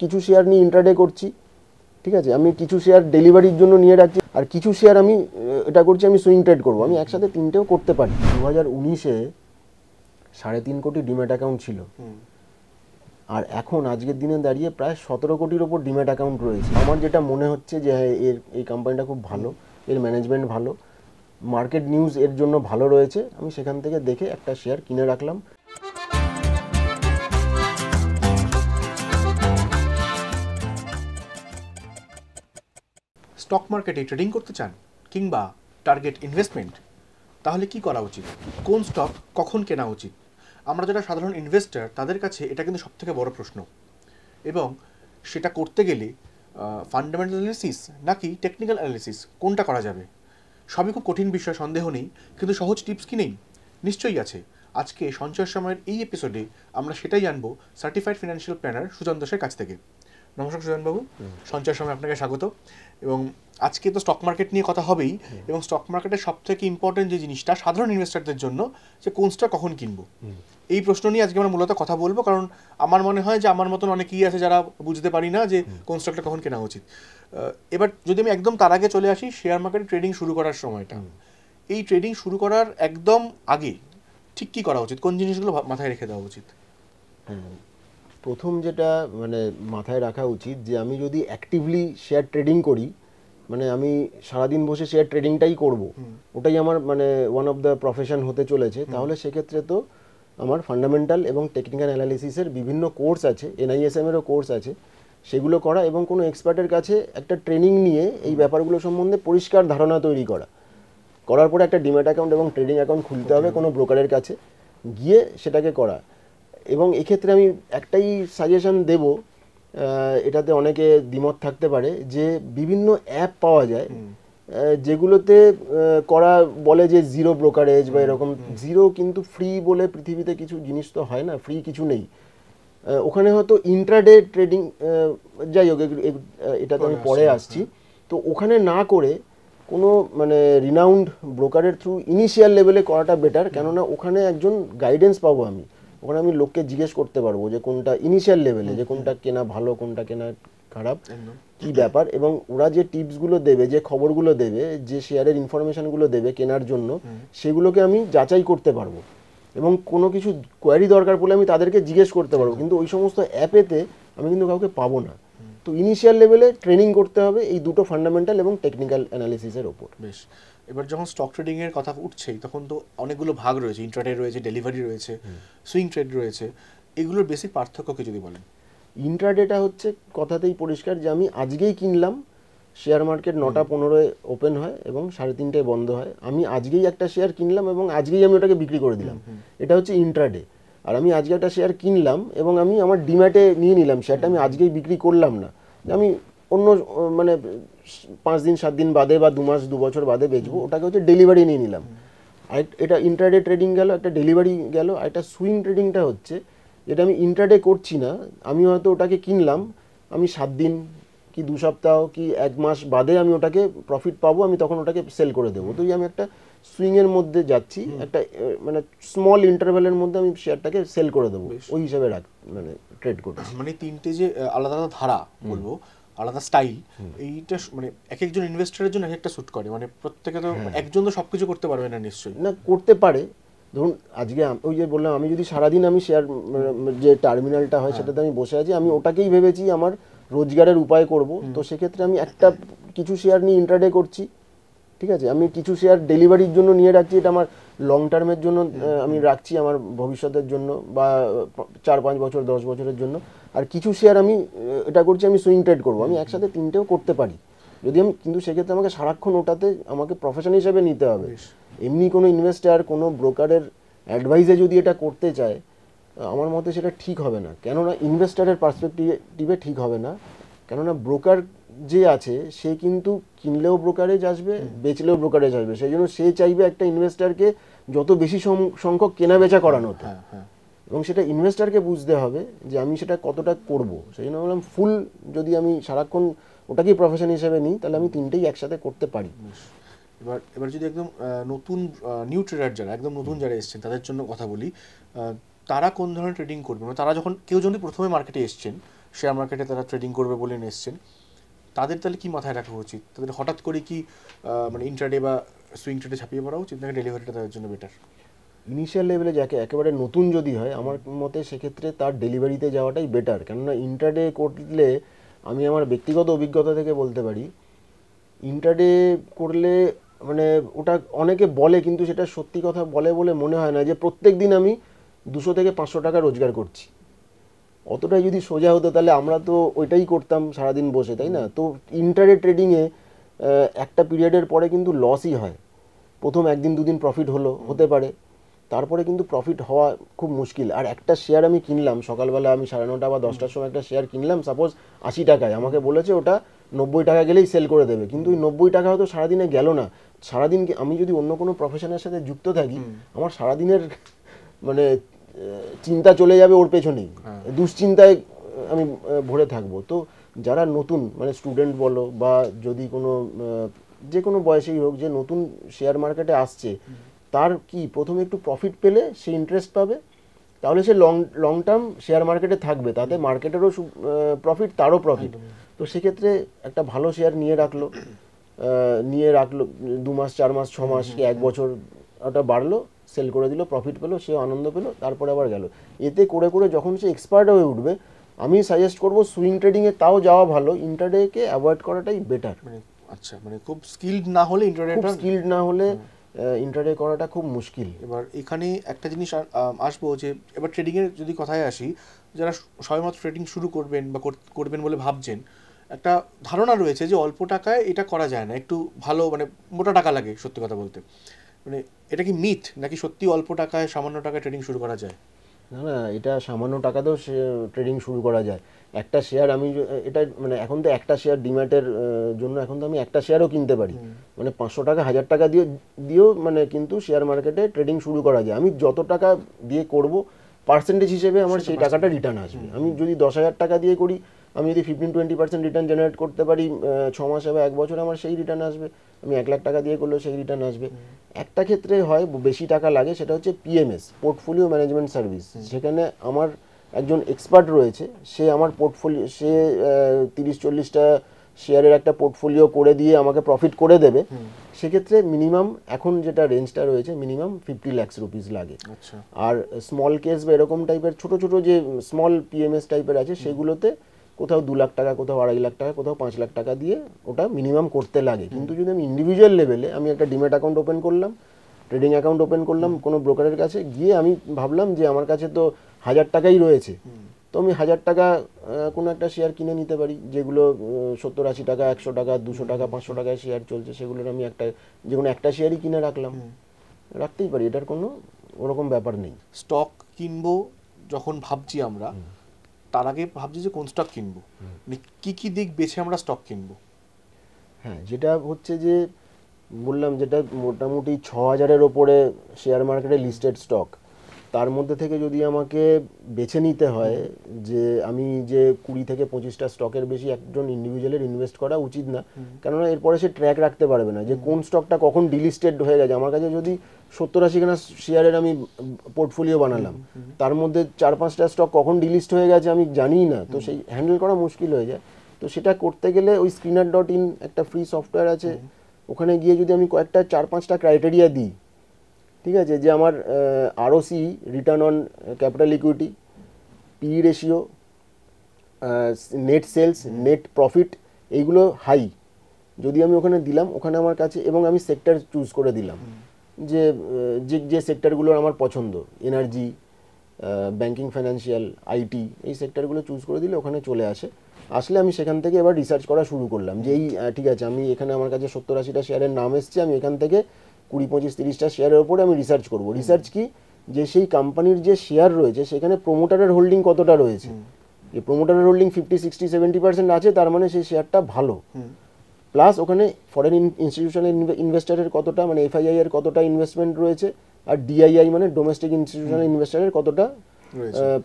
কিছু শেয়ার নিয়ে ইন্ট্রাডে করছি, ঠিক আছে, আমি কিছু শেয়ার ডেলিভারির জন্য নিয়ে রাখছি, আর কিছু শেয়ার আমি এটা করছি আমি সুইং ট্রেড করবো। আমি একসাথে তিনটেও করতে পারি। 2019-এ 3.5 কোটি ডিম্যাট অ্যাকাউন্ট ছিল, আর এখন আজকের দিনে দাঁড়িয়ে প্রায় 17 কোটির ওপর ডিম্যাট অ্যাকাউন্ট রয়েছে। আমার যেটা মনে হচ্ছে যে হ্যাঁ, এই কোম্পানিটা খুব ভালো, এর ম্যানেজমেন্ট ভালো, মার্কেট নিউজ এর জন্য ভালো রয়েছে, আমি সেখান থেকে দেখে একটা শেয়ার কিনে রাখলাম। স্টক মার্কেটে ট্রেডিং করতে চান কিংবা টার্গেট ইনভেস্টমেন্ট, তাহলে কি করা উচিত? কোন স্টক কখন কেনা উচিত? আমরা যারা সাধারণ ইনভেস্টর তাদের কাছে এটা কিন্তু সবথেকে বড় প্রশ্ন, এবং সেটা করতে গেলে ফান্ডামেন্টাল অ্যানালিসিস নাকি টেকনিক্যাল অ্যানালিসিস কোনটা করা যাবে? সবই খুব কঠিন বিষয়, সন্দেহ নেই, কিন্তু সহজ টিপস কি নেই? নিশ্চয়ই আছে। আজকে সঞ্চয় সময়ের এই এপিসোডে আমরা সেটাই জানবো সার্টিফাইড ফিনান্সিয়াল প্ল্যানার সুজন দাসের কাছ থেকে। নমস্কার সুজনবাবু, সঞ্চয় সময় আপনাকে স্বাগত। এবং আজকে তো স্টক মার্কেট নিয়ে কথা হবেই, এবং স্টক মার্কেটের সব থেকে ইম্পর্টেন্ট যে জিনিসটা সাধারণ ইনভেস্টারদের জন্য, যে কোন স্টক কখন কিনবো, এই প্রশ্ন নিয়ে আজকে আমরা মূলত কথা বলবো। কারণ আমার মনে হয় যে আমার মতন অনেকেই আছে যারা বুঝতে পারি না যে কোন স্টকটা কখন কেনা উচিত। এবার যদি আমি একদম তার আগে চলে আসি, শেয়ার মার্কেটে ট্রেডিং শুরু করার সময়টা, এই ট্রেডিং শুরু করার একদম আগে ঠিক কী করা উচিত? কোন জিনিসগুলো মাথায় রেখে দেওয়া উচিত? প্রথম যেটা মানে মাথায় রাখা উচিত, যে আমি যদি অ্যাক্টিভলি শেয়ার ট্রেডিং করি, মানে আমি সারাদিন বসে শেয়ার ট্রেডিংটাই করব, ওটাই আমার মানে ওয়ান অফ দ্য প্রফেশন হতে চলেছে, তাহলে সেক্ষেত্রে তো আমার ফান্ডামেন্টাল এবং টেকনিক্যাল অ্যানালিসিসের বিভিন্ন কোর্স আছে, NISM-এরও কোর্স আছে, সেগুলো করা এবং কোনো এক্সপার্টের কাছে একটা ট্রেনিং নিয়ে এই ব্যাপারগুলো সম্বন্ধে পরিষ্কার ধারণা তৈরি করার পরে একটা ডিম্যাট অ্যাকাউন্ট এবং ট্রেডিং অ্যাকাউন্ট খুলতে হবে কোনো ব্রোকারের কাছে গিয়ে, সেটাকে করা। এবং এক্ষেত্রে আমি একটাই সাজেশন দেব, এটাতে অনেকে দ্বিমত থাকতে পারে, যে বিভিন্ন অ্যাপ পাওয়া যায় যেগুলোতে করা বলে যে জিরো ব্রোকারেজ বা এরকম। জিরো কিন্তু ফ্রি বলে পৃথিবীতে কিছু জিনিস তো হয় না, ফ্রি কিছু নেই। ওখানে হয়তো ইন্ট্রাডে ট্রেডিং, যাই হোক এটাতে আমি পরে আসছি। তো ওখানে না করে কোনো মানে রিনাউন্ড ব্রোকারের থ্রু ইনিশিয়াল লেভেলে করাটা বেটার, কেননা ওখানে একজন গাইডেন্স পাবো আমি, ওখানে আমি লোককে জিজ্ঞেস করতে পারবো যে কোনটা ইনিশিয়াল লেভেলে, যে কোনটা কেনা ভালো, কোনটা কেনা খারাপ, কি ব্যাপার, এবং ওরা যে টিপসগুলো দেবে, যে খবরগুলো দেবে, যে শেয়ারের ইনফরমেশনগুলো দেবে কেনার জন্য, সেগুলোকে আমি যাচাই করতে পারবো, এবং কোনো কিছু কোয়ারি দরকার পড়লে আমি তাদেরকে জিজ্ঞেস করতে পারবো। কিন্তু ওই সমস্ত অ্যাপেতে আমি কিন্তু কাউকে পাবো না। তো ইনিশিয়াল লেভেলে ট্রেনিং করতে হবে এই দুটো ফান্ডামেন্টাল এবং টেকনিক্যাল অ্যানালিসিসের ওপর। বেশ, এবার যখন স্টক ট্রেডিং এর কথা উঠছেই, তখন তো অনেকগুলো ভাগ রয়েছে, ইন্ট্রাডে রয়েছে, ডেলিভারি রয়েছে, সুইং ট্রেড রয়েছে। এগুলোর বেসিক পার্থক্যকে যদি বলেন। ইন্ট্রাডেটা হচ্ছে কথাতেই পরিষ্কার, যে আমি আজকেই কিনলাম, শেয়ার মার্কেট 9:15 ওপেন হয় এবং 3:30 বন্ধ হয়, আমি আজকেই একটা শেয়ার কিনলাম এবং আজকেই আমি ওটাকে বিক্রি করে দিলাম, এটা হচ্ছে ইন্ট্রাডে। আর আমি আজকে একটা শেয়ার কিনলাম এবং আমি আমার ডিম্যাটে নিয়ে নিলাম শেয়ারটা, আমি আজকেই বিক্রি করলাম না, আমি অন্য মানে 5 দিন 7 দিন বাদে বা 2 মাস 2 বছর বাদে বেচবো, ওটাকে হচ্ছে ডেলিভারি নিয়ে নিলাম। আর এটা ইন্ট্রাডে ট্রেডিং গেল, একটা ডেলিভারি গেল। আর একটা সুইং ট্রেডিংটা হচ্ছে যেটা আমি ইন্ট্রাডে করছি না, আমি হয়তো ওটাকে কিনলাম, আমি 7 দিন কি 2 সপ্তাহ কি 1 মাস বাদে আমি ওটাকে প্রফিট পাবো, আমি তখন ওটাকে সেল করে দেবো। তো আমি একটা সুইংয়ের মধ্যে যাচ্ছি, একটা মানে স্মল ইন্টারভ্যালের মধ্যে আমি শেয়ারটাকে সেল করে দেবো, ওই হিসাবে মানে ট্রেড করছি। মানে তিনটে যে আলাদা আলাদা ধারা বলবো, আলাদা স্টাইল, এইটা মানে এক একজন ইনভেস্টরের জন্য এক একটা স্যুট করে। মানে প্রত্যেকে তো একজন তো সবকিছু করতে পারবে না নিশ্চয়ই। না, করতে পারে। ধরুন আজকে ওই যে বললাম, আমি যদি সারাদিন আমি শেয়ার যে টার্মিনালটা হয় সেটাতে আমি বসে আছি, আমি ওটাকেই ভেবেছি আমার রোজগারের উপায় করব, তো সেক্ষেত্রে আমি একটা কিছু শেয়ার নিয়ে ইন্ট্রাডে করছি, ঠিক আছে, আমি কিছু শেয়ার ডেলিভারির জন্য নিয়ে রাখছি, এটা আমার লং টার্মের জন্য আমি রাখছি, আমার ভবিষ্যতের জন্য বা 4-5 বছর 10 বছরের জন্য। আর কিছু শেয়ার আমি এটা করছি আমি সুইং ট্রেড করবো, আমি একসাথে তিনটেও করতে পারি যদি আমি, কিন্তু সেক্ষেত্রে আমাকে সারাক্ষণ ওটাতে আমাকে প্রফেশন হিসেবে নিতে হবে। এমনি কোনো ইনভেস্টার কোনো ব্রোকারের অ্যাডভাইসে যদি এটা করতে চায়, আমার মতে সেটা ঠিক হবে না, কেননা ইনভেস্টারের পার্সপেক্টিভে ঠিক হবে না, কেননা ব্রোকার যে আছে সে কিন্তু কিনলেও ব্রোকারেজ আসবে, বেচলেও ব্রোকারেজ আসবে, সেই জন্য সে চাইবে একটা ইনভেস্টারকে যত বেশি সংখ্যক কেনা বেচা করানোতে, এবং সেটা ইনভেস্টারকে বুঝতে হবে যে আমি সেটা কতটা করব। সেই জন্য বললাম ফুল যদি আমি সারাক্ষণ ওটাকেই প্রফেশন হিসেবে নিই, তাহলে আমি তিনটেই একসাথে করতে পারি। এবার যদি একদম নতুন নিউ ট্রেডার যারা একদম নতুন যারা এসছেন তাদের জন্য কথা বলি, তারা কোন ধরনের ট্রেডিং করবে? মানে তারা যখন কেউ যদি প্রথমে মার্কেটে এসছেন, শেয়ার মার্কেটে তারা ট্রেডিং করবে বলে এসছেন, তাদের তাহলে কি মাথায় রাখা উচিত? তাদের হঠাৎ করে কি মানে ইন্ট্রাডে বা সুইং ট্রেডে ঝাঁপিয়ে পড়া উচিত, নাকি ডেলিভারিটা তাদের জন্য বেটার? ইনিশিয়াল লেভেলে যাকে একেবারে নতুন যদি হয়, আমার মতে সেক্ষেত্রে তার ডেলিভারিতে যাওয়াটাই বেটার। কেননা ইন্ট্রাডে করলে, আমি আমার ব্যক্তিগত অভিজ্ঞতা থেকে বলতে পারি, ইন্ট্রাডে করলে মানে ওটা অনেকে বলে, কিন্তু সেটা সত্যি কথা বলে বলে মনে হয় না যে প্রত্যেক দিন আমি 200 থেকে 500 টাকা রোজগার করছি। অতটাই যদি সোজা হতো তাহলে আমরা তো ওইটাই করতাম সারাদিন বসে, তাই না? তো ইন্ট্রাডে ট্রেডিংয়ে একটা পিরিয়ডের পরে কিন্তু লসই হয়। প্রথম একদিন দুদিন প্রফিট হতে পারে, তারপরে কিন্তু প্রফিট হওয়া খুব মুশকিল। আর একটা শেয়ার আমি কিনলাম সকালবেলা, আমি 9:30 বা 10টার সময় একটা শেয়ার কিনলাম সাপোজ 80 টাকায়, আমাকে বলেছে ওটা 90 টাকা গেলেই সেল করে দেবে, কিন্তু ওই 90 টাকা হয়তো সারাদিনে গেল না। সারাদিন আমি যদি অন্য কোনো প্রফেশনের সাথে যুক্ত থাকি, আমার সারাদিনের মানে চিন্তা চলে যাবে ওর পেছনেই, দুশ্চিন্তায় আমি ভরে থাকবো। তো যারা নতুন মানে স্টুডেন্ট বলো বা যদি কোনো যে কোনো বয়সেই হোক, যে নতুন শেয়ার মার্কেটে আসছে, তার কি প্রথমে একটু প্রফিট পেলে সে ইন্টারেস্ট পাবে, তাহলে সে লং টার্ম শেয়ার মার্কেটে থাকবে, তাতে মার্কেটেরও প্রফিট, তারও প্রফিট। তো সেক্ষেত্রে একটা ভালো শেয়ার নিয়ে রাখলো 2 মাস 4 মাস 6 মাস কি 1 বছর, ওটা বাড়লো, সেল করে দিল, প্রফিট পেলো, সে আনন্দ পেলো, তারপরে আবার গেল। এতে করে করে যখন সে এক্সপার্ট হয়ে উঠবে, আমি সাজেস্ট করবো সুইং ট্রেডিংয়ে তাও যাওয়া ভালো, ইন্ট্রাডেকে অ্যাভয়েড করাটাই বেটার। মানে আচ্ছা, মানে খুব স্কিলড না হলে ইন্ট্রাডে করাটা খুব মুশকিল। এবার এখানে একটা জিনিস আসবো, যে এবার ট্রেডিংয়ের যদি কথায় আসি, যারা সবেমাত্র ট্রেডিং শুরু করবেন বা করবেন বলে ভাবছেন, একটা ধারণা রয়েছে যে অল্প টাকায় এটা করা যায় না, একটু ভালো মানে মোটা টাকা লাগে। সত্যি কথা বলতে মানে এটা কি মিথ, নাকি সত্যি অল্প টাকায় সামান্য টাকায় ট্রেডিং শুরু করা যায়? না না, এটা সামান্য টাকাতেও ট্রেডিং শুরু করা যায়। একটা শেয়ার এটা মানে এখন তো একটা শেয়ার ডিম্যাটের জন্য এখন তো আমি একটা শেয়ারও কিনতে পারি, মানে 500 টাকা 1000 টাকা দিয়েও মানে কিন্তু শেয়ার মার্কেটে ট্রেডিং শুরু করা যায়। আমি যত টাকা দিয়ে করব, পার্সেন্টেজ হিসেবে আমার সেই টাকাটা রিটার্ন আসবে। আমি যদি 10,000 টাকা দিয়ে করি, আমি যদি 15-20% রিটার্ন জেনারেট করতে পারি 6 মাসে বা 1 বছরে, আমার সেই রিটার্ন আসবে। আমি 1 লাখ টাকা দিয়ে করলেও সেই রিটার্ন আসবে। একটা ক্ষেত্রে হয় বেশি টাকা লাগে, সেটা হচ্ছে পিএমএস, পোর্টফোলিও ম্যানেজমেন্ট সার্ভিস। সেখানে আমার একজন এক্সপার্ট রয়েছে, সে আমার পোর্টফোলিও, সে 30-40টা শেয়ারের একটা পোর্টফোলিও করে দিয়ে আমাকে প্রফিট করে দেবে। সেক্ষেত্রে মিনিমাম এখন যেটা রেঞ্জটা রয়েছে, মিনিমাম 50 লাখ রুপিস লাগে। আর স্মল কেস বা এরকম টাইপের ছোট ছোট যে স্মল পিএমএস টাইপের আছে, সেগুলোতে কোথাও 2 লাখ টাকা, কোথাও 2.5 লাখ টাকা, কোথাও 5 লাখ টাকা দিয়ে ওটা মিনিমাম করতে লাগে। কিন্তু যদি আমি ইন্ডিভিজুয়াল লেভেলে, আমি একটা ডিম্যাট অ্যাকাউন্ট ওপেন করলাম, ট্রেডিং অ্যাকাউন্ট ওপেন করলাম কোনো ব্রোকারের কাছে গিয়ে, আমি ভাবলাম যে আমার কাছে তো 1000 টাকাই রয়েছে, তো আমি 1000 টাকা কোনো একটা শেয়ার কিনে নিতে পারি, যেগুলো 70-80 টাকা, 100 টাকা, 200 টাকা, 500 টাকায় শেয়ার চলছে, সেগুলোর আমি যে কোনো একটা শেয়ারই কিনে রাখতেই পারি। এটার কোনো ওরকম ব্যাপার নেই। স্টক কিনবো যখন ভাবছি আমরা, তার আগে ভাবছি যে কোন স্টক কিনবো, কি কি দিক বেছে আমরা স্টক কিনবো? হ্যাঁ, যেটা হচ্ছে যে বললাম, যেটা মোটামুটি 6000-এর ওপরে শেয়ার মার্কেটে লিস্টেড স্টক, তার মধ্যে থেকে যদি আমাকে বেছে নিতে হয় যে আমি যে 20 থেকে 25টা স্টকের বেশি একজন ইন্ডিভিজুয়ালের ইনভেস্ট করা উচিত না, কেননা এরপরে সে ট্র্যাক রাখতে পারবে না যে কোন স্টকটা কখন ডিলিস্টেড হয়ে গেছে। আমার কাছে যদি 70-80 খানা শেয়ারের আমি পোর্টফোলিও বানালাম, তার মধ্যে 4-5টা স্টক কখন ডিলিস্ট হয়ে গেছে আমি জানিই না, তো সেই হ্যান্ডেল করা মুশকিল হয়ে যায়। তো সেটা করতে গেলে ওই screener.in একটা ফ্রি সফটওয়্যার আছে, ওখানে গিয়ে যদি আমি কয়েকটা 4-5টা ক্রাইটেরিয়া দিই, ঠিক আছে, যে আমার ROC, return on capital equity, P ratio, net sales, net profit, এইগুলো হাই যদি আমি ওখানে দিলাম, ওখানে আমার কাছে, এবং আমি সেক্টর চুজ করে দিলাম যে যে সেক্টরগুলোর আমার পছন্দ, এনার্জি, ব্যাংকিং, ফাইন্যান্সিয়াল, আইটি, এই সেক্টরগুলো চুজ করে দিলে ওখানে চলে আসলে আমি সেখান থেকে এবার রিসার্চ করা শুরু করলাম যে ঠিক আছে, আমি এখানে আমার কাছে 70-80টা শেয়ারের নাম এসছে, আমি এখান থেকে 20-25-30টা শেয়ারের উপরে আমি রিসার্চ করব। রিসার্চ কি, যে সেই কোম্পানির যে শেয়ার রয়েছে সেখানে প্রোমোটারের হোল্ডিং কতটা রয়েছে। এই প্রোমোটারের হোল্ডিং 50-60-70% আছে, তার মানে সেই শেয়ারটা ভালো। প্লাস ওখানে ফরেন ইনস্টিটিউশনাল ইনভেস্টারের কতটা, মানে এফআইআই এর কতটা ইনভেস্টমেন্ট রয়েছে, আর ডিআইআই মানে ডোমেস্টিক ইনস্টিটিউশনাল ইনভেস্টারের কতটা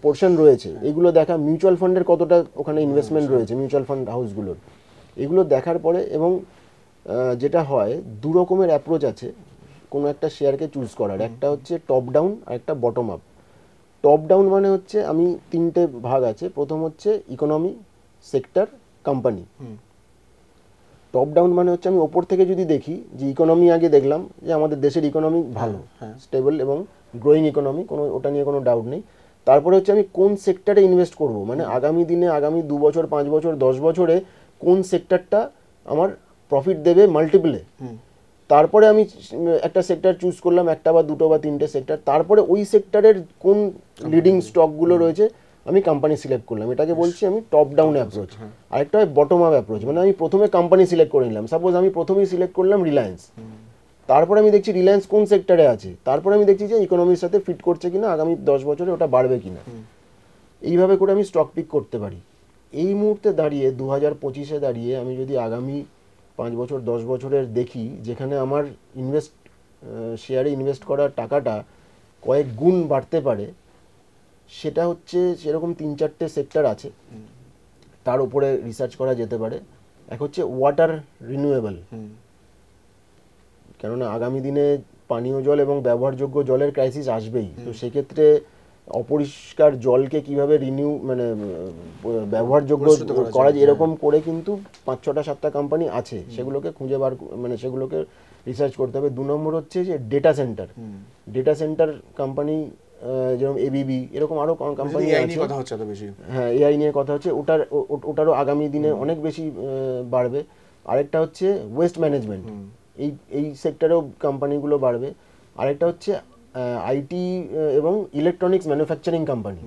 পোর্শন রয়েছে, এগুলো দেখা, মিউচুয়াল ফান্ডের কতটা ওখানে ইনভেস্টমেন্ট রয়েছে, মিউচুয়াল ফান্ড হাউসগুলোর, এগুলো দেখার পরে, এবং যেটা হয়, 2 রকমের অ্যাপ্রোচ আছে কোনো একটা শেয়ারকে চুজ করার, একটা হচ্ছে টপ ডাউন আর একটা বটম আপ। টপ ডাউন মানে হচ্ছে আমি তিনটে ভাগ আছে, প্রথম হচ্ছে economy, sector, company. Top down মানে হচ্ছে আমি ওপর থেকে যদি দেখি যে ইকোনমি আগে দেখলাম যে আমাদের দেশের ইকোনমি ভালো, স্টেবল এবং গ্রোয়িং ইকোনমি, কোনো ওটা নিয়ে কোনো ডাউট নেই। তারপরে হচ্ছে আমি কোন সেক্টরে ইনভেস্ট করব, মানে আগামী দিনে, আগামী 2 বছর, 5 বছর, 10 বছরে কোন সেক্টরটা আমার প্রফিট দেবে মাল্টিপলে। তারপরে আমি একটা সেক্টর চুজ করলাম, একটা বা দুটো বা তিনটে সেক্টর, তারপরে ওই সেক্টরের কোন লিডিং স্টকগুলো রয়েছে আমি কোম্পানি সিলেক্ট করলাম। এটাকে বলছি আমি টপ ডাউন অ্যাপ্রোচ। আরেকটা হয় বটম আপ অ্যাপ্রোচ, মানে আমি প্রথমে কোম্পানি সিলেক্ট করে নিলাম। সাপোজ আমি প্রথমেই সিলেক্ট করলাম রিলায়েন্স, তারপরে আমি দেখছি রিলায়েন্স কোন সেক্টরে আছে, তারপরে আমি দেখছি যে ইকোনমির সাথে ফিট করছে কিনা, আগামী 10 বছরে ওটা বাড়বে কিনা। এইভাবে করে আমি স্টক পিক করতে পারি। এই মুহূর্তে দাঁড়িয়ে 2025-এ দাঁড়িয়ে আমি যদি আগামী 5 বছর 10 বছরের দেখি, যেখানে আমার শেয়ারে ইনভেস্ট করার টাকাটা কয়েক গুণ বাড়তে পারে, সেটা হচ্ছে সেরকম 3-4টে সেক্টর আছে, তার উপরে রিসার্চ করা যেতে পারে। এক হচ্ছে ওয়াটার রিনিউয়েবল, কেননা আগামী দিনে পানীয় জল এবং ব্যবহারযোগ্য জলের ক্রাইসিস আসবেই। তো সেক্ষেত্রে অপরিষ্কার জলকে কিভাবে মানে ব্যবহারযোগ্য করা যায়, এরকম করে কিন্তু 5-6টা-7টা কোম্পানি আছে, সেগুলোকে খুঁজে মানে সেগুলোকে রিসার্চ করতে হবে। 2 নম্বর হচ্ছে যে ডেটা সেন্টার কোম্পানি, যেরকম এবিবি, এরকম আরো কোম্পানি আছে। হ্যাঁ, এআই নিয়ে কথা হচ্ছে, ওটারও আগামী দিনে অনেক বেশি বাড়বে। আরেকটা হচ্ছে ওয়েস্ট ম্যানেজমেন্ট, এই সেক্টরেও কোম্পানিগুলো বাড়বে। আরেকটা হচ্ছে আইটি এবং electronics manufacturing company,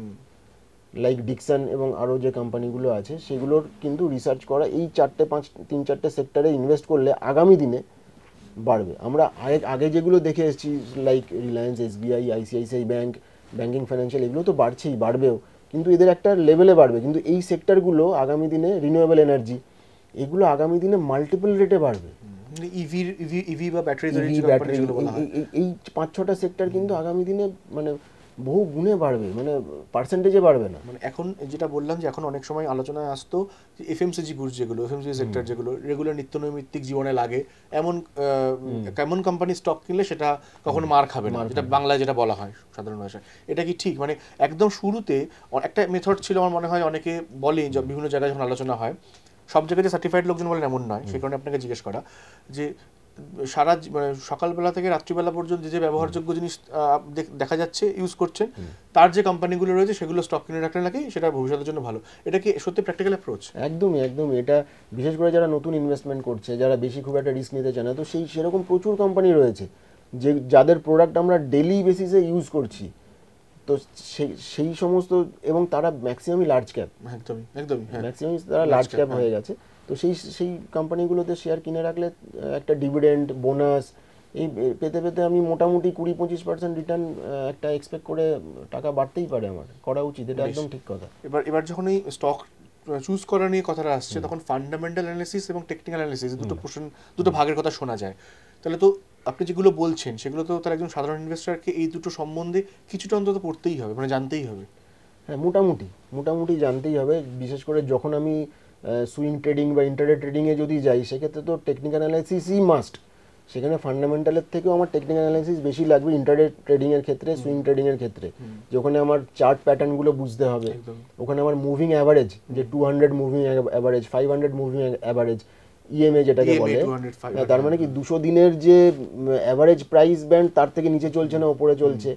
like Dixon এবং আরও যে কোম্পানিগুলো আছে সেগুলোর কিন্তু রিসার্চ করা। এই 3-4টে সেক্টরে ইনভেস্ট করলে আগামী দিনে বাড়বে। আমরা আগে যেগুলো দেখে এসেছি, like Reliance, SBI, ICICI bank, banking financial, এগুলো তো বাড়বেও, কিন্তু এদের একটা লেভেলে বাড়বে। কিন্তু এই সেক্টরগুলো আগামী দিনে, রিনিউয়েবল এনার্জি, এগুলো আগামী দিনে মাল্টিপল রেটে বাড়বে। ইভি বা ব্যাটারি, এই 5-6টা সেক্টর কিন্তু আগামী দিনে মানে বহু গুণে বাড়বে, মানে পার্সেন্টেজে বাড়বে না। মানে এখন যেটা বললাম যে এখন অনেক সময় আলোচনায় আসতো যে এফএমসিজি গুডস, যেগুলো এফএমসিজি সেক্টর, যেগুলো রেগুলার নিত্যনৈমিত্তিক জীবনে লাগে, কেমন কোম্পানি স্টক কিনলে সেটা কখনো মার খাবে না, যেটা বাংলায় যেটা বলা হয় সাধারণ ভাষায়। এটা কি ঠিক? মানে একদম শুরুতে একটা মেথড ছিল আমার মনে হয়, অনেকে বলে বিভিন্ন জায়গায় যখন আলোচনা হয়, সব জায়গায় যে সার্টিফাইড লোকজন বলেন এমন নয়, সেই কারণে আপনাকে জিজ্ঞেস করা যে মানে সকালবেলা থেকে রাত্রিবেলা পর্যন্ত যে ব্যবহারযোগ্য জিনিস দেখা যাচ্ছে ইউজ করছেন, তার যে কোম্পানিগুলো রয়েছে সেগুলো স্টক কিনে রাখলে নাকি সেটা ভবিষ্যতের জন্য ভালো। এটা কি সত্যি প্র্যাকটিক্যাল অ্যাপ্রোচ? একদমই। এটা বিশেষ করে যারা নতুন ইনভেস্টমেন্ট করছে, যারা বেশি খুব একটা রিস্ক নিতে চায় না, তো সেরকম প্রচুর কোম্পানি রয়েছে যাদের প্রোডাক্ট আমরা ডেইলি বেসিসে ইউজ করছি। তো সেই সমস্ত, এবং তারা ম্যাক্সিমামই লার্জ ক্যাপ, ম্যাক্সিমাম তারা লার্জ ক্যাপ হয়ে গেছে। তো সেই কোম্পানিগুলোতে শেয়ার কিনে রাখলে একটা ডিভিডেন্ড, বোনাস এই পেতে পেতে আমি মোটামুটি 20-25% রিটার্ন একটা এক্সপেক্ট করে টাকা বাড়তেই পারে, আমার করা উচিত। এটা একদম ঠিক কথা। এবার যখন এই স্টক চুজ করা নিয়ে কথাটা আসছে, তখন ফান্ডামেন্টাল অ্যানালিসিস এবং টেকনিক্যাল অ্যানালিসিস দুটো ভাগের কথা শোনা যায়। তাহলে তো আপনি যেগুলো বলছেন সেগুলো তো তার একজন সাধারণ ইনভেস্টরকে এই দুটো সম্বন্ধে কিছুটা অন্তত পড়তেই হবে, মানে জানতেই হবে। হ্যাঁ, মোটামুটি জানতেই হবে। বিশেষ করে যখন আমি সুইং ট্রেডিং বা ইন্টারডে ট্রেডিংয়ে যদি যাই, সেক্ষেত্রে তো টেকনিক্যাল অ্যানালাইসিসই মাস্ট। সেখানে ফান্ডামেন্টালের থেকেও আমার টেকনিক্যাল অ্যানালাইসিস বেশি লাগবে ইন্টারডে ট্রেডিংয়ের ক্ষেত্রে, সুইং ট্রেডিংয়ের ক্ষেত্রে। যে ওখানে আমার চার্ট প্যাটার্নগুলো বুঝতে হবে, ওখানে আমার মুভিং অ্যাভারেজ, যে 200 moving average, 500 moving average, EMA যেটাকে বলে, তার মানে কি 200 দিনের যে অ্যাভারেজ প্রাইস ব্যান্ড, তার থেকে নিচে চলছে না ওপরে চলছে,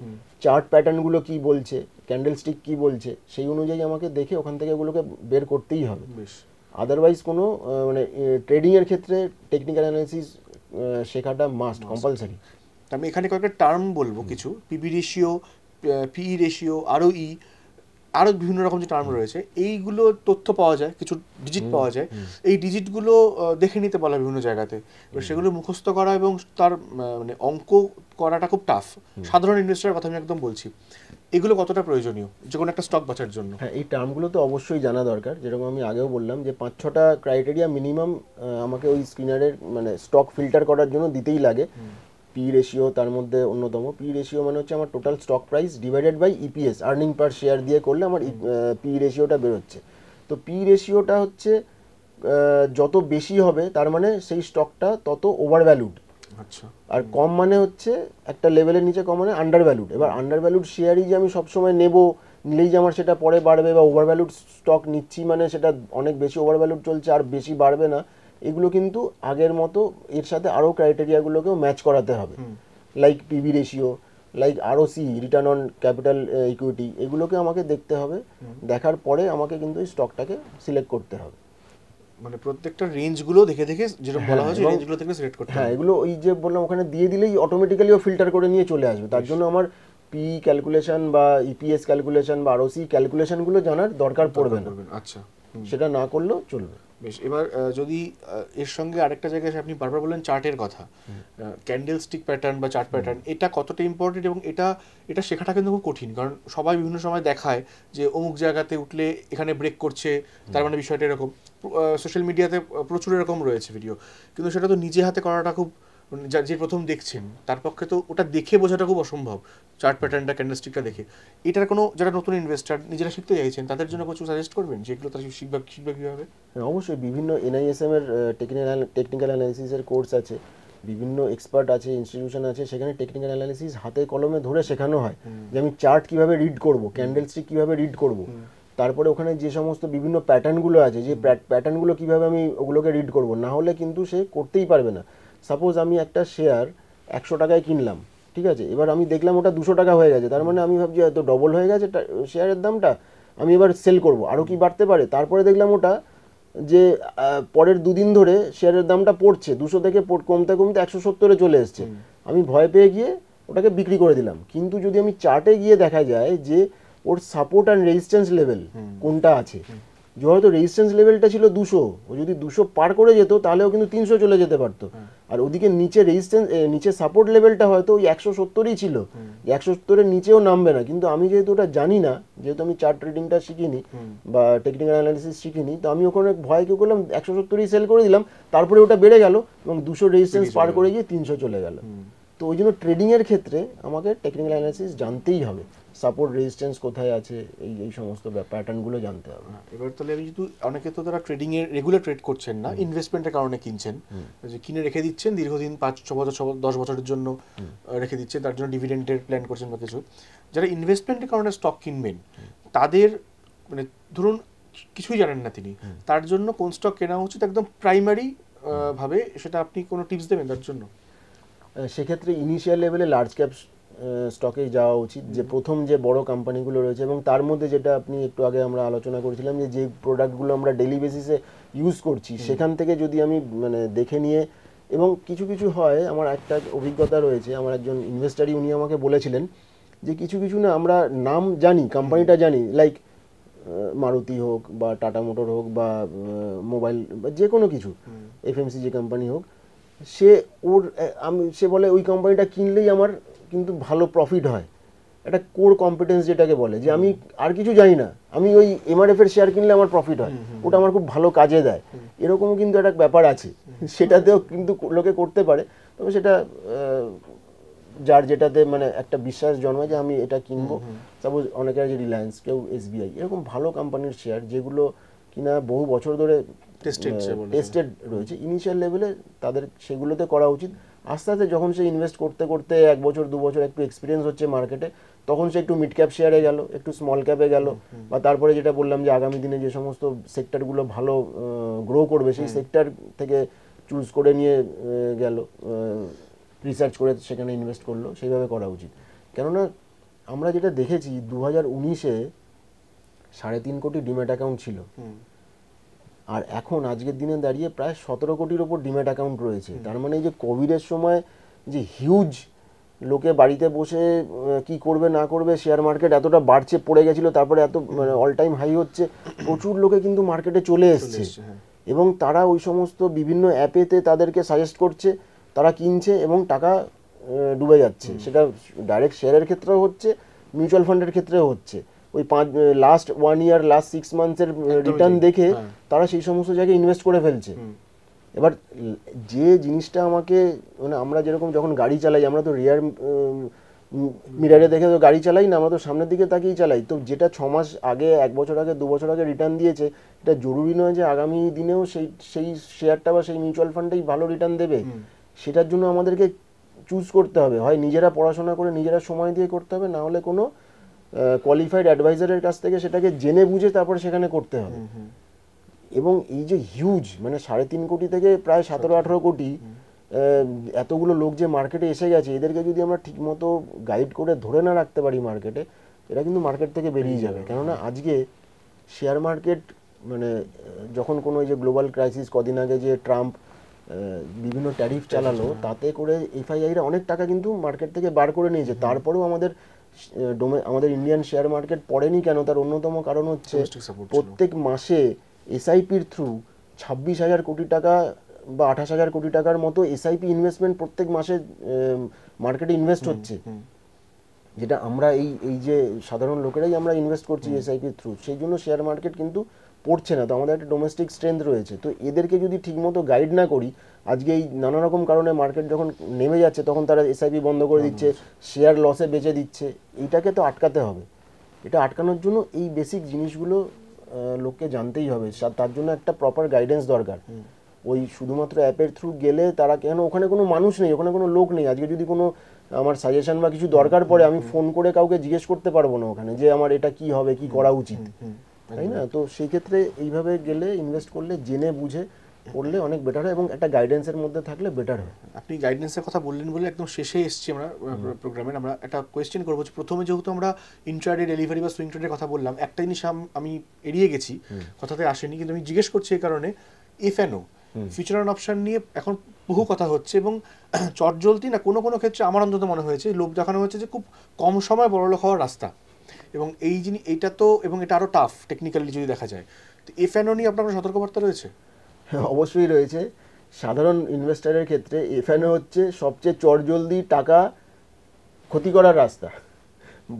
চার্ট প্যাটার্নগুলো কি বলছে, ক্যান্ডেলস্টিক কি বলছে, সেই অনুযায়ী আমাকে দেখে ওখান থেকে এগুলোকে বের করতেই হবে। আদারওয়াইজ কোনো মানে ট্রেডিংয়ের ক্ষেত্রে টেকনিক্যাল অ্যানালাইসিস শেখাটা মাস্ট, কম্পালসারি। আমি এখানে কয়েকটা টার্ম বলবো, কিছু পিবি রেশিও, পিই রেশিও, আরও বিভিন্ন রকম যে টার্ম রয়েছে, এইগুলো তথ্য পাওয়া যায়, কিছু ডিজিট পাওয়া যায়। এই ডিজিটগুলো দেখে নিতে বলা বিভিন্ন জায়গাতে, এবার সেগুলো মুখস্থ করা এবং তার মানে অঙ্ক করাটা খুব টাফ। সাধারণ ইনভেস্টরের কথা আমি একদম বলছি। এগুলো কতটা প্রয়োজনীয় যে কোনো একটা স্টক বাছার জন্য? হ্যাঁ, এই টার্মগুলো তো অবশ্যই জানা দরকার। যেরকম আমি আগেও বললাম যে 5-6টা ক্রাইটেরিয়া মিনিমাম আমাকে ওই স্ক্রিনারের মানে স্টক ফিল্টার করার জন্য দিতেই লাগে। পি রেশিও তার মধ্যে অন্যতম। পি রেশিও মানে হচ্ছে আমার total stock price divided by EPS, earning per share দিয়ে করলে আমার পি রেশিওটা বেরোচ্ছে। তো পি রেশিওটা হচ্ছে যত বেশি হবে, তার মানে সেই স্টকটা তত ওভার ভ্যালুড। আচ্ছা। আর কম মানে হচ্ছে একটা লেভেলের নিচে কম মানে আন্ডার ভ্যালুড। এবার আন্ডার ভ্যালুড শেয়ারই যে আমি সবসময় নেব, নিলেই যে আমার সেটা পরে বাড়বে, বা ওভার ভ্যালুড স্টক নিচ্ছি মানে সেটা অনেক বেশি ওভার ভ্যালুড চলছে আর বেশি বাড়বে না, এগুলো কিন্তু আগের মতো এর সাথে আরও ক্রাইটেরিয়াগুলোকেও ম্যাচ করাতে হবে, like PB ratio, like ROC, return on capital equity, এগুলোকে আমাকে দেখতে হবে। দেখার পরে আমাকে কিন্তু এই স্টকটাকে সিলেক্ট করতে হবে। মানে প্রত্যেকটা রেঞ্জগুলো দেখে দেখে যেরকম বলা হয়েছে এবং রেঞ্জগুলো থেকে সিলেক্ট করতে হ্যাঁ, হবে। এগুলো ওই যে বললাম ওখানে দিয়ে দিলেই অটোমেটিক্যালি ও ফিল্টার করে নিয়ে চলে আসবে। তার জন্য আমার পি ক্যালকুলেশন বা ইপিএস ক্যালকুলেশন বা আরওসি ক্যালকুলেশনগুলো জানার দরকার পড়বে না, আচ্ছা। সেটা না করলেও চলবে। বেশ, এবার যদি এর সঙ্গে আরেকটা জায়গায় আপনি বারবার বললেন চার্টের কথা, ক্যান্ডেল স্টিক প্যাটার্ন বা চার্ট প্যাটার্ন, এটা কতটা ইম্পর্টেন্ট, এবং এটা শেখাটা কিন্তু খুব কঠিন, কারণ সবাই বিভিন্ন সময় দেখায় যে অমুক জায়গাতে উঠলে এখানে ব্রেক করছে, তার মানে বিষয়টা এরকম। সোশ্যাল মিডিয়াতে প্রচুর এরকম রয়েছে ভিডিও, কিন্তু সেটা তো নিজে হাতে করাটা খুব, যে প্রথম দেখছেন তার পক্ষে তো ওটা দেখে বোঝাটা খুব অসম্ভব, চার্ট প্যাটার্নটা ক্যান্ডেলস্টিকটা দেখে। এটার কোনো, যারা নতুন ইনভেস্টার নিজেরা শিখতে চাইছেন তাদের জন্য কিছু সাজেস্ট করবেন যেগুলো তারা শিখবে কীভাবে? অবশ্যই বিভিন্ন এনআইএসএম এর টেকনিক্যাল অ্যানালিসিসের কোর্স আছে, বিভিন্ন এক্সপার্ট আছে, ইনস্টিটিউশন আছে, সেখানে টেকনিক্যাল অ্যানালিসিস হাতে কলমে ধরে শেখানো হয় যে আমি চার্ট কীভাবে রিড করব, ক্যান্ডেলস্টিক কীভাবে রিড করব, তারপরে ওখানে যে সমস্ত বিভিন্ন প্যাটার্নগুলো আছে, যে প্যাটার্নগুলো কীভাবে আমি ওগুলোকে রিড করব, না হলে কিন্তু সে করতেই পারবে না। সাপোজ আমি একটা শেয়ার 100 টাকায় কিনলাম, ঠিক আছে, এবার আমি দেখলাম ওটা 200 টাকা হয়ে গেছে, তার মানে আমি ভাবছি হয়তো ডবল হয়ে গেছে শেয়ারের দামটা, আমি এবার সেল করব, আরও কি বাড়তে পারে। তারপরে দেখলাম ওটা যে পরের দুদিন ধরে শেয়ারের দামটা পড়ছে, 200 থেকে কমতে কমতে 170-এ চলে এসছে, আমি ভয় পেয়ে গিয়ে ওটাকে বিক্রি করে দিলাম। কিন্তু যদি আমি চার্টে গিয়ে দেখা যায় যে ওর সাপোর্ট অ্যান্ড রেজিস্ট্যান্স লেভেল কোনটা আছে, যেহেতু রেজিস্ট্যান্স লেভেলটা ছিল 200, ও যদি 200 পার করে যেত তাহলেও কিন্তু 300 চলে যেতে পারতো, আর ওদিকে নিচে নিচে সাপোর্ট লেভেলটা হয়তো ওই 170-ই ছিল, 170-এর নিচেও নামবে না। কিন্তু আমি যেহেতু ওটা জানি না, যেহেতু আমি চার্ট ট্রেডিংটা শিখিনি বা টেকনিক্যাল অ্যানালিসিস শিখিনি, তো আমি ওখানে ভয় কি করলাম, 170-ই সেল করে দিলাম, তারপরে ওটা বেড়ে গেল এবং 200 রেজিস্ট্যান্স পার করে গিয়ে 300 চলে গেল। তো ওই জন্য ট্রেডিংয়ের ক্ষেত্রে আমাকে টেকনিক্যাল অ্যানালিসিস জানতেই হবে, সাপোর্ট রেজিস্ট্যান্স কোথায় আছে, এই সমস্ত প্যাটার্নগুলো জানতে হবে। এবার তাহলে আমি যেহেতু অনেকে তো তারা ট্রেডিং এর রেগুলার ট্রেড করছেন না, ইনভেস্টমেন্টের কারণে কিনছেন, যে কিনে রেখে দিচ্ছেন দীর্ঘদিন 5-6 বছর 10 বছরের জন্য রেখে দিচ্ছেন, তার জন্য ডিভিডেন্ডের প্ল্যান করছেন বা কিছু, যারা ইনভেস্টমেন্টের কারণে স্টক কিনবেন তাদের, মানে ধরুন কিছুই জানেন না তিনি, তার জন্য কোন স্টক কেনা উচিত একদম প্রাইমারি ভাবে, সেটা আপনি কোনো টিপস দেবেন তার জন্য? সেক্ষেত্রে ইনিশিয়াল লেভেলে লার্জ ক্যাপ স্টকেই যাওয়া উচিত, যে প্রথম যে বড় কোম্পানিগুলো রয়েছে, এবং তার মধ্যে যেটা আপনি একটু আগে আমরা আলোচনা করেছিলাম যে প্রোডাক্টগুলো আমরা ডেইলি বেসিসে ইউজ করছি, সেখান থেকে যদি আমি মানে দেখে নিয়ে, এবং কিছু কিছু হয়, আমার একটা অভিজ্ঞতা রয়েছে, আমার একজন ইনভেস্টারই উনি আমাকে বলেছিলেন যে কিছু কিছু না আমরা নাম জানি, কোম্পানিটা জানি, লাইক মারুতি হোক বা টাটা মোটর হোক বা মোবাইল বা যে কোনো কিছু এফএমসিজি কোম্পানি হোক, সে বলে ওই কোম্পানিটা কিনলেই আমার কিন্তু ভালো প্রফিট হয়, একটা কোর কম্পিটেন্স যেটাকে বলে, যে আমি আর কিছু জানি না, আমি ওই এমআরএফ এর শেয়ার কিনলে আমার প্রফিট হয়, ওটা আমার খুব ভালো কাজে দেয়, এরকমও কিন্তু একটা ব্যাপার আছে, সেটাতেও কিন্তু লোকে করতে পারে। তবে সেটা যার যেটাতে মানে একটা বিশ্বাস জন্মায় যে আমি এটা কিনবো। সাপোজ অনেকে আছে রিলায়েন্স, কেউ এসবিআই, এরকম ভালো কোম্পানির শেয়ার যেগুলো কিনা বহু বছর ধরে টেস্টেড রয়েছে, ইনিশিয়াল লেভেলে তাদের সেগুলোতে করা উচিত। আস্তে আস্তে যখন সে ইনভেস্ট করতে করতে 1 বছর 2 বছর একটু এক্সপিরিয়েন্স হচ্ছে মার্কেটে, তখন সে একটু মিড ক্যাপ শেয়ারে গেল, একটু স্মল ক্যাপে গেল, বা তারপরে যেটা বললাম যে আগামী দিনে যে সমস্ত সেক্টরগুলো ভালো গ্রো করবে সেই সেক্টর থেকে চুজ করে নিয়ে গেল, রিসার্চ করে সেখানে ইনভেস্ট করলো, সেইভাবে করা উচিত। কেননা আমরা যেটা দেখেছি 2019-এ 3.5 কোটি ডিম্যাট অ্যাকাউন্ট ছিল, আর এখন আজকের দিনে দাঁড়িয়ে প্রায় 17 কোটির ওপর ডিম্যাট অ্যাকাউন্ট রয়েছে। তার মানে এই যে কোভিডের সময় যে হিউজ লোকে বাড়িতে বসে কি করবে না করবে, শেয়ার মার্কেট এতটা বাড়ছে পড়ে গেছিল, তারপরে এত মানে অল টাইম হাই হচ্ছে, প্রচুর লোকে কিন্তু মার্কেটে চলে এসছে, এবং তারা ওই সমস্ত বিভিন্ন অ্যাপেতে তাদেরকে সাজেস্ট করছে, তারা কিনছে এবং টাকা ডুবে যাচ্ছে। সেটা ডাইরেক্ট শেয়ারের ক্ষেত্রেও হচ্ছে, মিউচুয়াল ফান্ডের ক্ষেত্রেও হচ্ছে। ওই লাস্ট 1 ইয়ার, লাস্ট 6 মান্থসের রিটার্ন দেখে তারা সেই সমস্ত জায়গায় ইনভেস্ট করে ফেলছে। এবার যে জিনিসটা আমাকে, মানে আমরা যেরকম যখন গাড়ি চালাই, আমরা তো রিয়ার মিরারে দেখে তো গাড়ি চালাই না, আমরা তো সামনের দিকে তাকিয়েই চালাই। তো যেটা 6 মাস আগে, 1 বছর আগে, 2 বছর আগে রিটার্ন দিয়েছে, এটা জরুরি নয় যে আগামী দিনেও সেই শেয়ারটা বা সেই মিউচুয়াল ফান্ডেই ভালো রিটার্ন দেবে। সেটার জন্য আমাদেরকে চুজ করতে হবে, হয় নিজেরা পড়াশোনা করে নিজেরা সময় দিয়ে করতে হবে, না হলে কোনো কোয়ালিফাইড অ্যাডভাইজারের কাছ থেকে সেটাকে জেনে বুঝে তারপরে সেখানে করতে হবে। এবং এই যে হিউজ মানে 3.5 কোটি থেকে প্রায় 17-18 কোটি এতগুলো লোক যে মার্কেটে এসে গেছে, এদেরকে যদি আমরা ঠিকমতো গাইড করে ধরে না রাখতে পারি মার্কেটে, এরা কিন্তু মার্কেট থেকে বেরিয়ে যাবে। কেননা আজকে শেয়ার মার্কেট মানে যখন কোনো এই যে গ্লোবাল ক্রাইসিস, কদিন আগে যে ট্রাম্প বিভিন্ন ট্যারিফ চালালো, তাতে করে এফআইআইরা অনেক টাকা কিন্তু মার্কেট থেকে বার করে নিয়েছে। তারপরেও আমাদের ইন্ডিয়ান শেয়ার মার্কেট পড়েনি কেন? তার অন্যতম কারণ হচ্ছে প্রত্যেক মাসে এসআইপির থ্রু 26,000 কোটি টাকা বা 28,000 কোটি টাকার মতো এসআইপি ইনভেস্টমেন্ট প্রত্যেক মাসে মার্কেটে ইনভেস্ট হচ্ছে, যেটা আমরা এই যে সাধারণ লোকেরাই আমরা ইনভেস্ট করছি এসআইপির থ্রু। সেই জন্য শেয়ার মার্কেট কিন্তু পড়ছে না। তো আমাদের একটা ডোমেস্টিক স্ট্রেংথ রয়েছে। তো এদেরকে যদি ঠিকমতো গাইড না করি, আজকে এই নানা রকম কারণে মার্কেট যখন নেমে যাচ্ছে তখন তারা এসআইপি বন্ধ করে দিচ্ছে, শেয়ার লসে বেচে দিচ্ছে। এইটাকে তো আটকাতে হবে। এটা আটকানোর জন্য এই বেসিক জিনিসগুলো লোককে জানতেই হবে। তার জন্য একটা প্রপার গাইডেন্স দরকার। ওই শুধুমাত্র অ্যাপের থ্রু গেলে তারা কেন, ওখানে কোনো মানুষ নেই, ওখানে কোনো লোক নেই। আজকে যদি কোনো আমার সাজেশন বা কিছু দরকার পড়ে, আমি ফোন করে কাউকে জিজ্ঞেস করতে পারবো না ওখানে যে আমার এটা কি হবে, কি করা উচিত, তাই না? তো সেই ক্ষেত্রে এইভাবে গেলে, ইনভেস্ট করলে জেনে বুঝে করলে অনেক বেটার হয় এবং একটা গাইডেন্সের মধ্যে থাকলে বেটার হয়। আপনি গাইডেন্সের কথা বললেন বলে একদম শেষে এসেছি আমরা প্রোগ্রামের। আমরা একটা কোয়েশ্চেন করবো। প্রথমে যেহেতু আমরা ইন্ট্রাডে, ডেলিভারি বা সুইং ট্রেডের কথা বললাম, একটা জিনিস আমি এড়িয়ে গেছি, কথাতে আসেনি, কিন্তু আমি জিজ্ঞেস করছি এই কারণে, এফএনও ফিউচার অ্যান্ড অপশন নিয়ে এখন বহু কথা হচ্ছে এবং চটজলতি না, কোনো কোনো ক্ষেত্রে আমার অন্তত মনে হয়েছে লোভ দেখানো হচ্ছে যে খুব কম সময় বড়লোক হওয়ার রাস্তা, এবং এই জিনিস এইটা তো, এবং এটা আরও টাফ টেকনিক্যালি যদি দেখা যায়। তো এফএনও নিয়ে আপনার সতর্কবার্তা রয়েছে? অবশ্যই রয়েছে। সাধারণ ইনভেস্টারের ক্ষেত্রে এফএনও হচ্ছে সবচেয়ে চটজলদি টাকা ক্ষতি করার রাস্তা,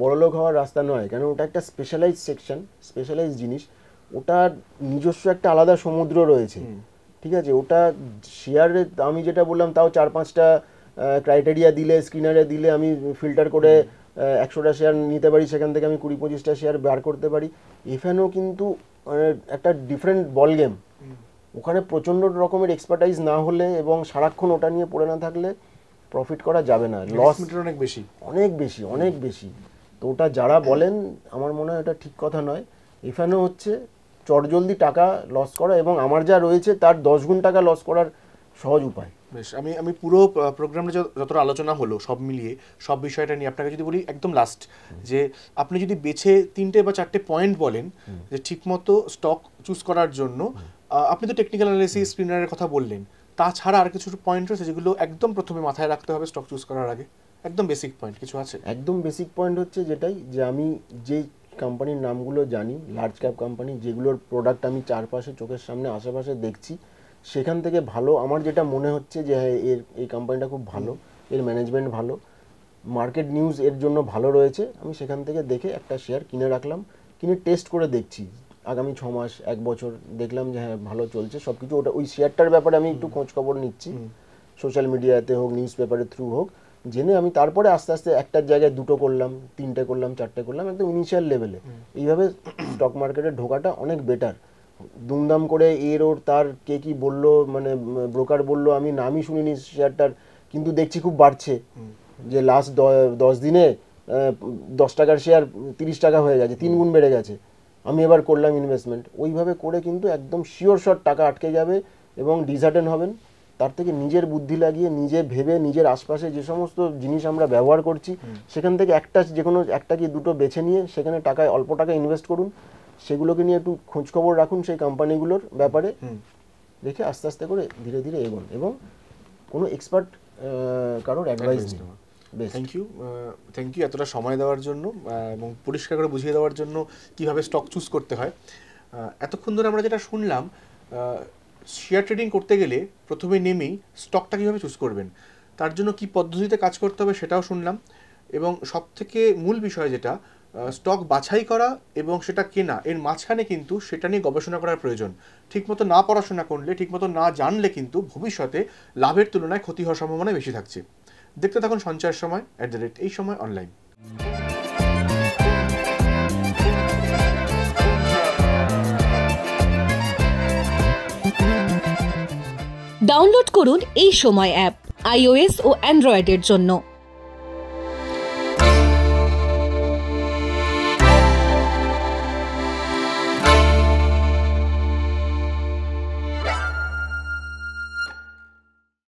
বড়লোক হওয়ার রাস্তা নয়। কেন? ওটা একটা স্পেশালাইজ সেকশন, স্পেশালাইজ জিনিস। ওটার নিজস্ব একটা আলাদা সমুদ্র রয়েছে, ঠিক আছে? ওটা শেয়ারে আমি যেটা বললাম তাও 4-5টা ক্রাইটেরিয়া দিলে, স্ক্রিনারে দিলে আমি ফিল্টার করে 100টা শেয়ার নিতে পারি, সেখান থেকে আমি 20-25টা শেয়ার বার করতে পারি। এফএনও কিন্তু একটা ডিফারেন্ট বল গেম। ওখানে প্রচণ্ড রকমের এক্সপার্টাইজ না হলে এবং সারাক্ষণ ওটা নিয়ে পড়ে না থাকলে প্রফিট করা যাবে না। লস অনেক বেশি, অনেক বেশি, অনেক বেশি। তো ওটা যারা বলেন, আমার মনে হয় এটা ঠিক কথা নয়। এফএনও হচ্ছে চটজলদি টাকা লস করা, এবং আমার যা রয়েছে তার 10 গুণ টাকা লস করার সহজ উপায়। বেশ, আমি পুরো প্রোগ্রামে যতটা আলোচনা হলো সব মিলিয়ে, সব বিষয়টা নিয়ে আপনাকে যদি বলি একদম লাস্ট, যে আপনি যদি বেছে 3টে বা 4টে পয়েন্ট বলেন যে ঠিকমতো স্টক চুজ করার জন্য, আপনি তো টেকনিক্যাল অ্যানালিসিস, স্ক্রিনারের কথা বললেন, তাছাড়া আর কিছু পয়েন্ট রয়েছে যেগুলো একদম প্রথমে মাথায় রাখতে হবে স্টক চুজ করার আগে? একদম বেসিক পয়েন্ট কিছু আছে? একদম বেসিক পয়েন্ট হচ্ছে যেটাই, যে আমি যে কোম্পানির নামগুলো জানি, লার্জ ক্যাপ কোম্পানি, যেগুলোর প্রোডাক্ট আমি চারপাশে চোখের সামনে আশেপাশে দেখছি, সেখান থেকে ভালো আমার যেটা মনে হচ্ছে যে হ্যাঁ এই কোম্পানিটা খুব ভালো, এর ম্যানেজমেন্ট ভালো, মার্কেট নিউজ এর জন্য ভালো রয়েছে, আমি সেখান থেকে দেখে একটা শেয়ার কিনে রাখলাম। কিনে টেস্ট করে দেখছি আগামী 6 মাস 1 বছর, দেখলাম যে হ্যাঁ ভালো চলছে সব কিছু। ওটা ওই শেয়ারটার ব্যাপারে আমি একটু খোঁজ খবর নিচ্ছি, সোশ্যাল মিডিয়াতে হোক, নিউজ পেপারের থ্রু হোক, জেনে আমি তারপরে আস্তে আস্তে একটার জায়গায় 2টো করলাম, 3টে করলাম, 4টে করলাম, একদম ইনিশিয়াল লেভেলে। এইভাবে স্টক মার্কেটে ঢোকাটা অনেক বেটার। দুমদাম করে এর ওর তার কে কি বললো, মানে ব্রোকার বললো, আমি নামই শুনিনি শেয়ারটার, কিন্তু দেখছি খুব বাড়ছে, যে লাস্ট 10 দিনে 10 টাকার শেয়ার 30 টাকা হয়ে গেছে, 3 গুণ বেড়ে গেছে, আমি এবার করলাম ইনভেস্টমেন্ট। ওইভাবে করে কিন্তু একদম শিওর শট টাকা আটকে যাবে এবং ডিসহার্টেন হবেন। তার থেকে নিজের বুদ্ধি লাগিয়ে, নিজে ভেবে, নিজের আশপাশে যে সমস্ত জিনিস আমরা ব্যবহার করছি সেখান থেকে যে কোনো একটা কি 2টো বেছে নিয়ে সেখানে টাকায়, অল্প টাকা ইনভেস্ট করুন, সেগুলোকে নিয়ে একটু খোঁজখবর রাখুন সেই কোম্পানিগুলোর ব্যাপারে, দেখে আস্তে আস্তে করে ধীরে ধীরে এগোন, এবং কোনো এক্সপার্ট কারোর অ্যাডভাইস নিন। থ্যাংক ইউ এতটা সময় দেওয়ার জন্য এবং পরিষ্কার করে বুঝিয়ে দেওয়ার জন্য কীভাবে স্টক চুজ করতে হয়। এতক্ষণ ধরে আমরা যেটা শুনলাম, শেয়ার ট্রেডিং করতে গেলে প্রথমে নেমেই স্টকটা কীভাবে চুজ করবেন, তার জন্য কী পদ্ধতিতে কাজ করতে হবে সেটাও শুনলাম, এবং সবথেকে মূল বিষয় যেটা, স্টক বাছাই করা এবং সেটা কেনা, এর মাঝখানে কিন্তু সেটা নিয়ে গবেষণা করার প্রয়োজন। ঠিকমতো না পড়াশোনা করলে, ঠিকমতো না জানলে কিন্তু ভবিষ্যতে লাভের তুলনায় ক্ষতি হওয়ার সম্ভাবনা বেশি থাকছে। দেখতে থাকুন সঞ্চয়ের সময় @এই সময় অনলাইন। ডাউনলোড করুন এই সময় অ্যাপ। iOS ও অ্যান্ড্রয়েডের জন্য।